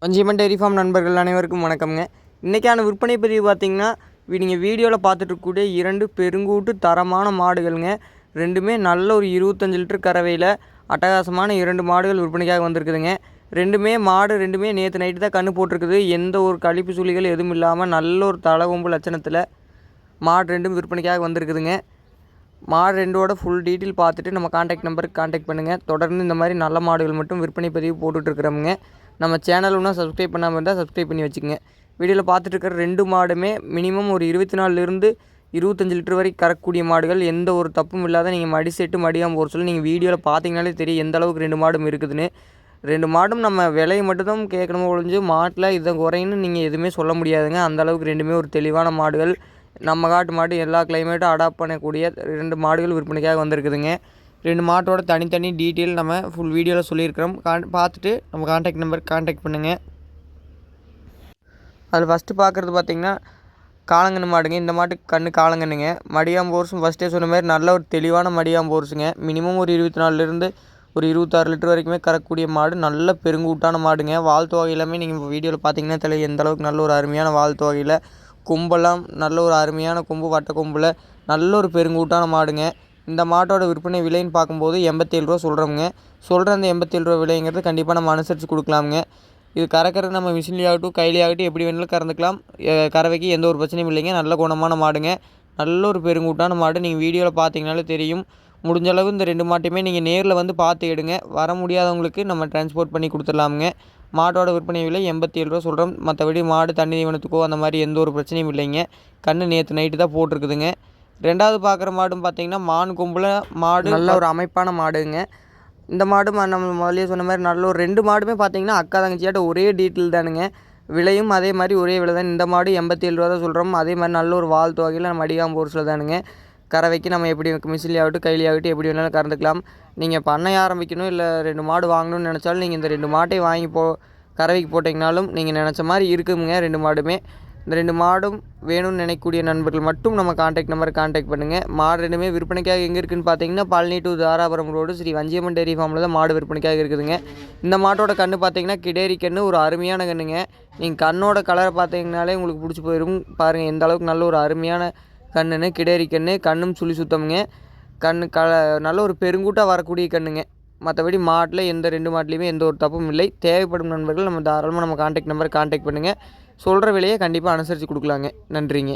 Vanjiamman dairy farm நண்பர்கள் அனைவருக்கும் வணக்கம்ங்க. இன்றைக்கான விற்பனை பதிவு பார்த்திங்கன்னா, நீங்கள் வீடியோவில் பார்த்துட்ருக்கக்கூடிய 2 பெருங்கூட்டு தரமான மாடுகள்ங்க. ரெண்டுமே நல்ல ஒரு 25 லிட்டர் கறவையில் அட்டகாசமான 2 மாடுகள் விற்பனைக்காக வந்திருக்குதுங்க. ரெண்டுமே நேற்று நைட்டு தான் கன்று போட்டிருக்குது. எந்த ஒரு கழிப்பு சுழிகள் எதுவும் இல்லாமல் நல்ல ஒரு தலை லட்சணத்தில் மாடு ரெண்டும் விற்பனைக்காக வந்திருக்குதுங்க. மாடு ரெண்டோட ஃபுல் டீட்டெயில் பார்த்துட்டு நம்ம கான்டாக்ட் நம்பருக்கு கான்டாக்ட் பண்ணுங்கள். தொடர்ந்து இந்த மாதிரி நல்ல மாடுகள் மட்டும் விற்பனை பதிவு போட்டுட்ருக்குறோமுங்க. நம்ம சேனல் ஒன்றும் சப்ஸ்கிரைப் பண்ணாமல் இருந்தால் சப்ஸ்கிரைப் பண்ணி வச்சுக்கோங்க. வீடியோவில் பார்த்துட்டு இருக்கிற 2 மாடுமே மினிமம் ஒரு 24லிருந்து 25 லிட்டர் வரை கறக்கக்கூடிய மாடுகள். எந்த ஒரு தப்பும் இல்லாத நீங்கள் மடி செட்டு மடியாமல் போகிற சொல்லி நீங்கள் வீடியோவில் பார்த்தீங்கனாலே தெரியும் எந்த அளவுக்கு 2 மாடும் இருக்குதுன்னு. 2 மாடும் நம்ம விலையை மட்டும்தான் கேட்கணுமோ ஒழிஞ்சு மாட்டில் இதை குறைன்னு நீங்கள் எதுவுமே சொல்ல முடியாதுங்க. அந்தளவுக்கு ரெண்டுமே ஒரு தெளிவான மாடுகள். நம்ம காட்டு மாடு எல்லா கிளைமேட்டும் அடாப்ட் பண்ணக்கூடிய 2 மாடுகள் விற்பனைக்காக வந்திருக்குதுங்க. 2 மாட்டோட தனித்தனி டீட்டெயில் நம்ம ஃபுல் வீடியோவில் சொல்லியிருக்கிறோம். பார்த்துட்டு நம்ம கான்டாக்ட் நம்பருக்கு கான்டாக்ட் பண்ணுங்கள். அதில் ஃபஸ்ட்டு பார்க்குறது பார்த்திங்கன்னா காலங்கன்று மாடுங்க. இந்த மாட்டுக்கு கன்று காலங்கன்னுங்க. மடியாம்போர்ஸும் ஃபஸ்ட்டே சொன்ன மாதிரி நல்ல ஒரு தெளிவான மடியாம்போர்ஸுங்க. மினிமம் ஒரு 24லிருந்து ஒரு 26 லிட்டர் வரைக்குமே கறக்கக்கூடிய மாடு. நல்ல பெருங்கூட்டான மாடுங்க. வாழ்த்து வகையிலுமே நீங்கள் வீடியோவில் பார்த்தீங்கன்னா தெரியும் எந்த அளவுக்கு நல்ல ஒரு அருமையான வாழ்த்து வகையில் கொம்பெல்லாம் நல்ல ஒரு அருமையான கொம்பு, வட்ட கொம்பில் நல்ல ஒரு பெருங்கூட்டான மாடுங்க. இந்த மாட்டோட விற்பனை விலைன்னு பார்க்கும்போது 87 ரூபா சொல்கிறோமுங்க. சொல்கிற அந்த 87 ரூபா விலைங்கிறது கண்டிப்பாக நம்ம அனுசரித்து கொடுக்கலாமுங்க. இது கறக்கிறது நம்ம மிஷின்லேயாகட்டும் கையிலேயாகட்டும் எப்படி வேணாலும் கறந்துக்கலாம். கறவைக்கு எந்த ஒரு பிரச்சனையும் இல்லைங்க. நல்ல குணமான மாடுங்க. நல்ல ஒரு பெருங்கூட்டான மாடு. நீங்கள் வீடியோவில் பார்த்தீங்கனாலே தெரியும். முடிஞ்சளவு இந்த 2 மாட்டையுமே நீங்கள் நேரில் வந்து பார்த்து எடுங்க. வர முடியாதவங்களுக்கு நம்ம டிரான்ஸ்போர்ட் பண்ணி கொடுத்துடலாமுங்க. மாட்டோட விற்பனை விலை 87 ரூபா சொல்கிறோம். மற்றபடி மாடு தண்ணி தீவனத்துக்கோ அந்த மாதிரி எந்த ஒரு பிரச்சனையும் இல்லைங்க. கன்று நேற்று நைட்டு தான் போட்டிருக்குதுங்க. ரெண்டாவது பார்க்குற மாடும் பார்த்திங்கன்னா மான் கொம்பில் மாடு. நல்ல ஒரு அமைப்பான மாடுங்க. இந்த மாடும் நம்ம முதலே சொன்ன மாதிரி நல்ல ஒரு 2 மாடுமே பார்த்திங்கன்னா அக்கா தங்கச்சியாட்ட ஒரே டீட்டெயில் தானுங்க. விலையும் அதே மாதிரி ஒரே விலை தான். இந்த மாடு 87 ரூபா தான் சொல்கிறோம். அதே மாதிரி நல்ல ஒரு வாழ்த்து வகையில் நம்ம அடிகாம்பூர்ஸில் தானுங்க. கறவைக்கு நம்ம எப்படி மிஷின்லேயாகட்டும் கையிலேயாகட்டும் எப்படி வேணாலும் கறந்துக்கலாம். நீங்கள் பண்ணை ஆரம்பிக்கணும் இல்லை 2 மாடு வாங்கணும்னு நினச்சாலும் நீங்கள் இந்த 2 மாட்டை வாங்கி கறவைக்கு போட்டிங்கனாலும் நீங்கள் நினச்ச மாதிரி இருக்குங்க. 2 மாடுமே. இந்த 2 மாடும் வேணும்னு நினைக்கக்கூடிய நண்பர்கள் மட்டும் நம்ம கான்டாக்ட் நம்பரை கான்டாக்ட் பண்ணுங்கள். மாடு ரெண்டுமே விற்பனைக்காக எங்கே இருக்குதுன்னு பார்த்தீங்கன்னா Palani to Dharapuram road Sri Vanchiyamman dairy ஃபார்மில் தான் மாடு விற்பனைக்காக இருக்குதுங்க. இந்த மாட்டோட கன்று பார்த்தீங்கன்னா கிடேரி கன்று, ஒரு அருமையான கன்றுங்க. நீங்கள் கண்ணோட கலரை பார்த்தீங்கனாலே உங்களுக்கு பிடிச்சி போயிடும். பாருங்கள் எந்த அளவுக்கு நல்ல ஒரு அருமையான கண்ணுன்னு. கிடேரி கண்ணும் சுழி சுத்தமுங்க. நல்ல ஒரு பெருங்கூட்டாக வரக்கூடிய கண்ணுங்க. மற்றபடி மாட்டில் எந்த 2 மாட்லேயுமே எந்த ஒரு தப்பும் இல்லை. தேவைப்படும் நண்பர்கள் நம்ம தாராளமாக நம்ம கான்டாக்ட் நம்பரை கான்டாக்ட் பண்ணுங்கள். சொல்கிற விலையை கண்டிப்பாக அனுசரித்து கொடுக்கலாங்க. நன்றிங்க.